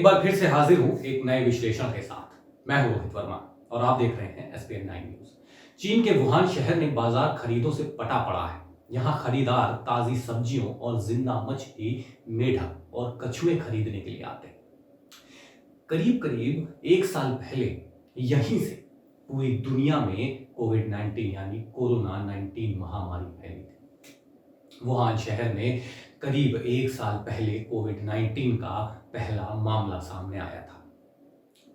बार फिर से हाजिर हूं एक नए विश्लेषण के साथ। मैं हूं रोहित वर्मा और आप देख रहे हैं SPN 9 न्यूज। चीन के वुहान शहर में बाजार खरीदों से पटा पड़ा है। यहाँ खरीदार ताजी सब्जियों और जिंदा मछली, मेढक और कछुए खरीदने के लिए आते हैं। करीब करीब एक साल पहले यहीं से पूरी दुनिया में कोविड-19 यानी कोरोना 19 महामारी फैली थी। वुहान शहर में करीब एक साल पहले कोविड-19 का पहला मामला सामने आया था।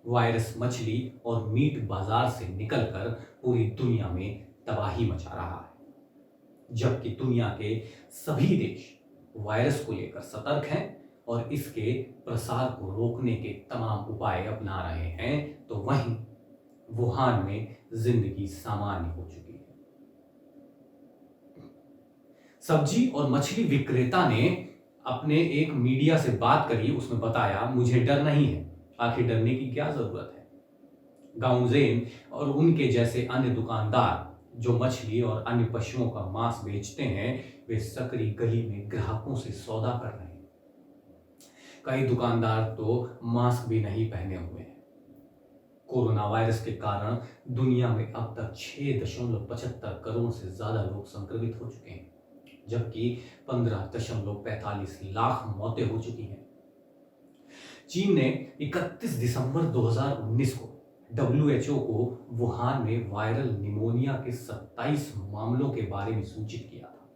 वायरस मछली और मीट बाजार से निकलकर पूरी दुनिया में तबाही मचा रहा है, जबकि दुनिया के सभी देश वायरस को लेकर सतर्क हैं और इसके प्रसार को रोकने के तमाम उपाय अपना रहे हैं, तो वहीं वुहान में जिंदगी सामान्य हो चुकी है। सब्जी और मछली विक्रेता ने अपने एक मीडिया से बात करी, उसमें बताया, मुझे डर नहीं है, आखिर डरने की क्या जरूरत है। गाउजेन और उनके जैसे अन्य दुकानदार जो मछली और अन्य पशुओं का मांस बेचते हैं, वे सकरी गली में ग्राहकों से सौदा कर रहे हैं। कई दुकानदार तो मास्क भी नहीं पहने हुए हैं। कोरोना वायरस के कारण दुनिया में अब तक 6.75 करोड़ से ज्यादा लोग संक्रमित हो चुके हैं, जबकि 15.45 लाख मौतें हो चुकी हैं। चीन ने 31 दिसंबर 2019 को WHO को वुहान में वायरल निमोनिया के 27 मामलों के बारे में सूचित किया था।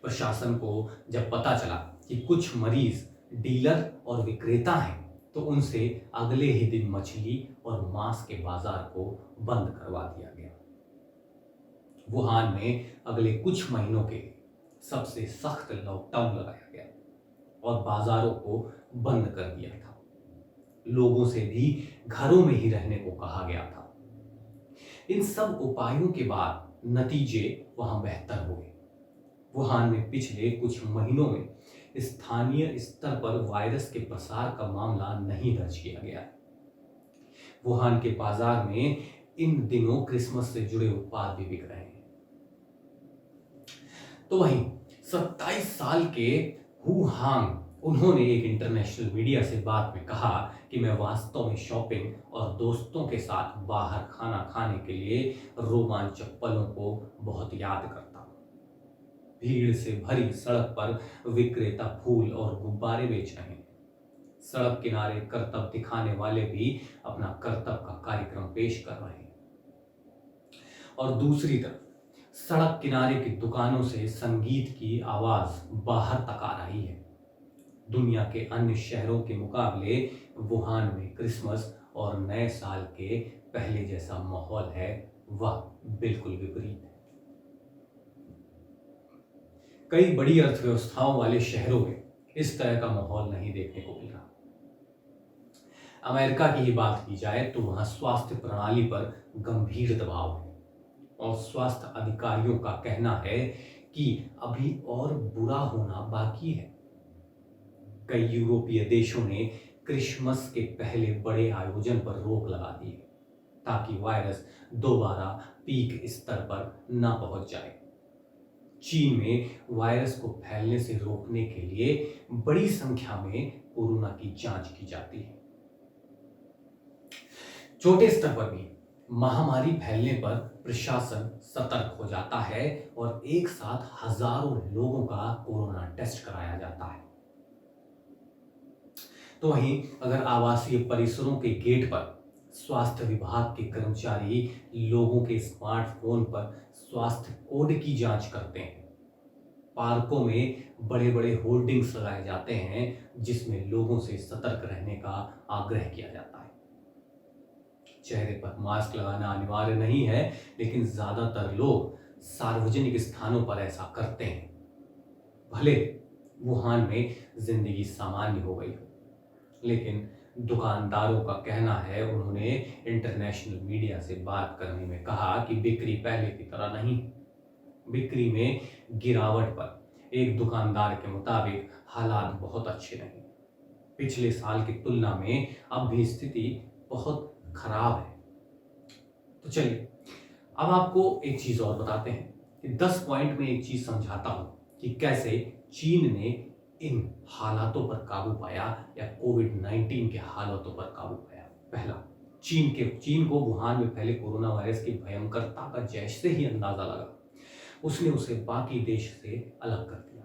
प्रशासन को जब पता चला कि कुछ मरीज डीलर और विक्रेता हैं, तो उनसे अगले ही दिन मछली और मांस के बाजार को बंद करवा दिया गया। वुहान में अगले कुछ महीनों के लिए सबसे सख्त लॉकडाउन लगाया गया और बाजारों को बंद कर दिया था। लोगों से भी घरों में ही रहने को कहा गया था। इन सब उपायों के बाद नतीजे वहां बेहतर हुए। वुहान में पिछले कुछ महीनों में स्थानीय स्तर पर वायरस के प्रसार का मामला नहीं दर्ज किया गया है। वुहान के बाजार में इन दिनों क्रिसमस से जुड़े उत्पाद भी बिक रहे हैं। तो वहीं 27 साल के हु हांग, उन्होंने एक इंटरनेशनल मीडिया से बात में कहा कि मैं वास्तव में शॉपिंग और दोस्तों के साथ बाहर खाना खाने के लिए रोमांचक पलों को बहुत याद करता हूं। भीड़ से भरी सड़क पर विक्रेता फूल और गुब्बारे बेच रहे हैं। सड़क किनारे करतब दिखाने वाले भी अपना करतब का कार्यक्रम पेश कर रहे हैं और दूसरी तरफ सड़क किनारे की दुकानों से संगीत की आवाज बाहर तक आ रही है। दुनिया के अन्य शहरों के मुकाबले वुहान में क्रिसमस और नए साल के पहले जैसा माहौल है, वह बिल्कुल विपरीत है। कई बड़ी अर्थव्यवस्थाओं वाले शहरों में इस तरह का माहौल नहीं देखने को मिल रहा। अमेरिका की ही बात की जाए तो वहां स्वास्थ्य प्रणाली पर गंभीर दबाव है और स्वास्थ्य अधिकारियों का कहना है कि अभी और बुरा होना बाकी है। कई यूरोपीय देशों ने क्रिसमस के पहले बड़े आयोजन पर रोक लगा दी है ताकि वायरस दोबारा पीक स्तर पर न पहुंच जाए। चीन में वायरस को फैलने से रोकने के लिए बड़ी संख्या में कोरोना की जांच की जाती है। छोटे स्तर पर भी महामारी फैलने पर प्रशासन सतर्क हो जाता है और एक साथ हजारों लोगों का कोरोना टेस्ट कराया जाता है। तो वहीं अगर आवासीय परिसरों के गेट पर स्वास्थ्य विभाग के कर्मचारी लोगों के स्मार्टफोन पर स्वास्थ्य कोड की जांच करते हैं, पार्कों में बड़े बड़े होर्डिंग्स लगाए जाते हैं जिसमें लोगों से सतर्क रहने का आग्रह किया जाता है। चेहरे पर मास्क लगाना अनिवार्य नहीं है, लेकिन ज्यादातर लोग सार्वजनिक स्थानों पर ऐसा करते हैं। भले वुहान में जिंदगी सामान्य हो गई हो, लेकिन दुकानदारों का कहना है, उन्होंने इंटरनेशनल मीडिया से बात करने में कहा कि बिक्री पहले की तरह नहीं। बिक्री में गिरावट पर एक दुकानदार के मुताबिक हालात बहुत अच्छे नहीं। पिछले साल की तुलना में अब भी स्थिति बहुत खराब है। तो चलिए अब आपको एक चीज और बताते हैं कि 10 पॉइंट में एक चीज समझाता हूं कि कैसे चीन ने इन हालातों पर काबू पाया या कोविड-19 के हालातों पर काबू पाया? पहला, चीन को वुहान में फैले कोरोना वायरस की भयंकरता का जैसे ही अंदाजा लगा, उसने उसे बाकी देश से अलग कर दिया।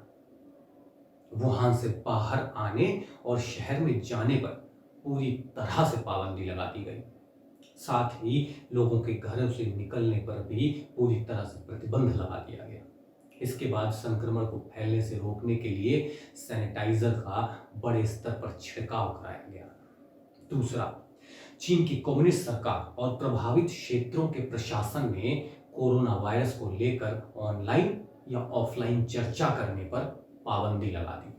वुहान से बाहर आने और शहर में जाने पर पूरी तरह से पाबंदी लगा दी गई। साथ ही लोगों के घरों से निकलने पर भी पूरी तरह से प्रतिबंध लगा दिया गया। इसके बाद संक्रमण को फैलने से रोकने के लिए सैनिटाइजर का बड़े स्तर पर छिड़काव कराया गया। दूसरा, चीन की कम्युनिस्ट सरकार और प्रभावित क्षेत्रों के प्रशासन ने कोरोना वायरस को लेकर ऑनलाइन या ऑफलाइन चर्चा करने पर पाबंदी लगा दी।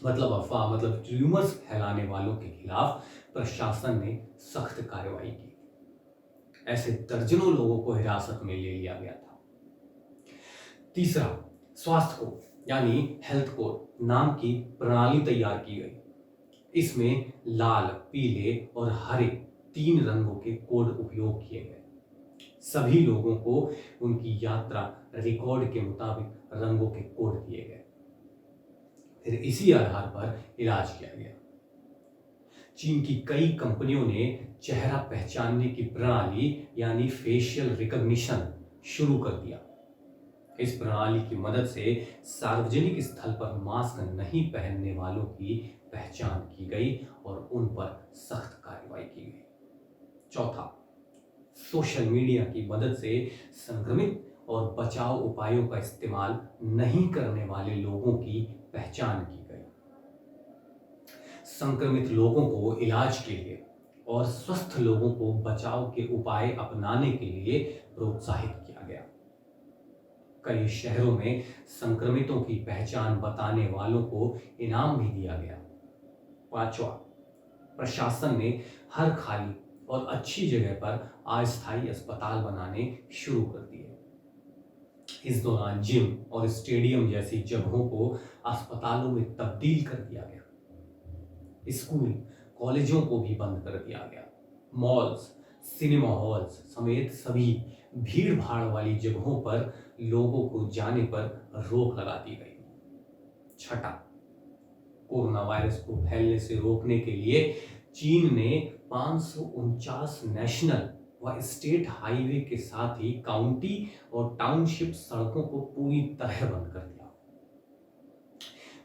मतलब अफवाह, मतलब ट्यूमर्स फैलाने वालों के खिलाफ प्रशासन ने सख्त कार्रवाई की। ऐसे दर्जनों लोगों को हिरासत में ले लिया गया था। तीसरा, स्वास्थ्य कोड यानी हेल्थ कोड नाम की प्रणाली तैयार की गई। इसमें लाल, पीले और हरे 3 रंगों के कोड उपयोग किए गए। सभी लोगों को उनकी यात्रा रिकॉर्ड के मुताबिक रंगों के कोड दिए गए। फिर इसी आधार पर इलाज किया गया। चीन की कई कंपनियों ने चेहरा पहचानने की प्रणाली यानी फेशियल रिकॉग्निशन शुरू कर दिया। इस प्रणाली की मदद से सार्वजनिक स्थल पर मास्क नहीं पहनने वालों की पहचान की गई और उन पर सख्त कार्रवाई की गई। चौथा, सोशल मीडिया की मदद से संक्रमित और बचाव उपायों का इस्तेमाल नहीं करने वाले लोगों की पहचान की गई। संक्रमित लोगों को इलाज के लिए और स्वस्थ लोगों को बचाव के उपाय अपनाने के लिए प्रोत्साहित किया गया। कई शहरों में संक्रमितों की पहचान बताने वालों को इनाम भी दिया गया। पांचवा, प्रशासन ने हर खाली और अच्छी जगह पर अस्थायी अस्पताल बनाने शुरू कर दिए। इस दौरान जिम और स्टेडियम जैसी जगहों को अस्पतालों में तब्दील कर दिया गया। स्कूल, कॉलेजों को भी बंद कर दिया गया। मॉल्स, सिनेमा हॉल्स समेत सभी भीड़ भाड़ वाली जगहों पर लोगों को जाने पर रोक लगा दी गई। छठा, कोरोना वायरस को फैलने से रोकने के लिए चीन ने 549 नेशनल व स्टेट हाईवे के साथ ही काउंटी और टाउनशिप सड़कों को पूरी तरह बंद कर दिया।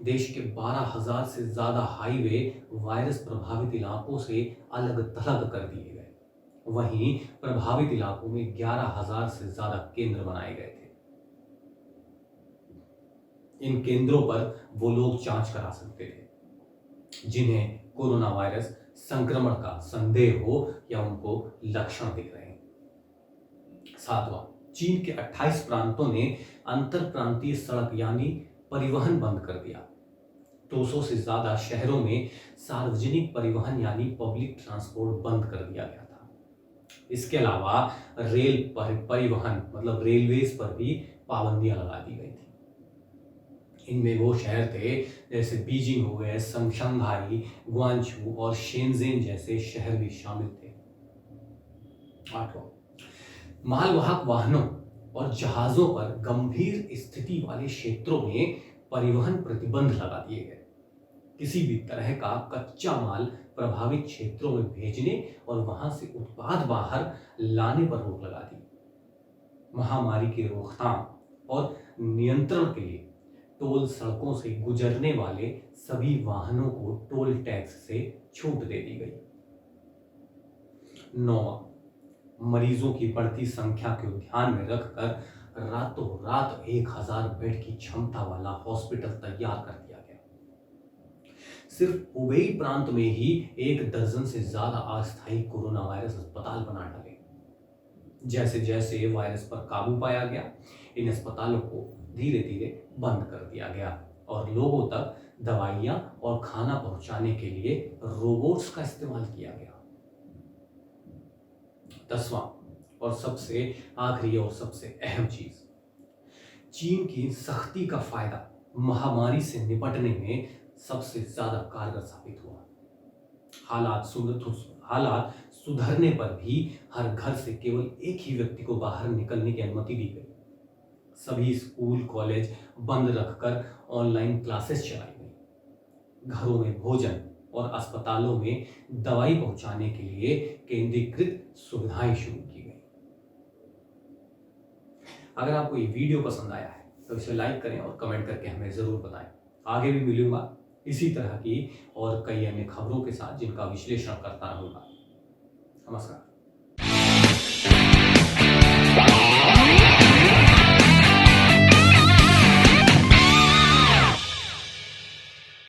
देश के 12,000 से ज्यादा हाईवे वायरस प्रभावित इलाकों से अलग थलग कर दिए गए। वहीं प्रभावित इलाकों में 11,000 से ज्यादा केंद्र बनाए गए थे। इन केंद्रों पर वो लोग जांच करा सकते थे जिन्हें कोरोना वायरस संक्रमण का संदेह हो या उनको लक्षण दिख रहे हैं। सातवां, चीन के 28 प्रांतों ने अंतर प्रांतीय सड़क यानी परिवहन बंद कर दिया। 200 से ज्यादा शहरों में सार्वजनिक परिवहन यानी पब्लिक ट्रांसपोर्ट बंद कर दिया गया था। इसके अलावा रेल परिवहन मतलब रेलवेज पर भी पाबंदियां लगा दी गई थी। इनमें वो शहर थे जैसे बीजिंग हो गए, शंघाई, ग्वांचू और शेंजेन जैसे शहर भी शामिल थे। आठवां, मालवाहक वाहनों और जहाजों पर गंभीर स्थिति वाले क्षेत्रों में परिवहन प्रतिबंध लगा दिए गए। किसी भी तरह का कच्चा माल प्रभावित क्षेत्रों में भेजने और वहां से उत्पाद बाहर लाने पर रोक लगा दी। महामारी की रोकथाम और नियंत्रण के लिए टोल सड़कों से गुजरने वाले सभी वाहनों को टोल टैक्स से छूट दे दी गई। 9वां, मरीजों की बढ़ती संख्या को ध्यान में रखकर रातों रात 1000 बेड की क्षमता वाला हॉस्पिटल तैयार कर दिया गया। सिर्फ हुबेई प्रांत में ही 1 दर्जन से ज्यादा अस्थायी कोरोना वायरस अस्पताल बना डाले। जैसे जैसे वायरस पर काबू पाया गया, इन अस्पतालों को धीरे धीरे बंद कर दिया गया और लोगों तक दवाइयां और खाना पहुंचाने के लिए रोबोट्स का इस्तेमाल किया गया। 10वां और सबसे आखिरी और सबसे अहम चीज, चीन की सख्ती का फायदा महामारी से निपटने में सबसे ज्यादा कारगर साबित हुआ। हालात सुधरने पर भी हर घर से केवल एक ही व्यक्ति को बाहर निकलने की अनुमति दी गई। सभी स्कूल कॉलेज बंद रखकर ऑनलाइन क्लासेस चलाई गई। घरों में भोजन और अस्पतालों में दवाई पहुंचाने के लिए केंद्रीकृत सुविधाएं शुरू की गई। अगर आपको ये वीडियो पसंद आया है तो इसे लाइक करें और कमेंट करके हमें ज़रूर बताएं। आगे भी मिलूंगा इसी तरह की और कई अन्य खबरों के साथ जिनका विश्लेषण करता रहूंगा। नमस्कार।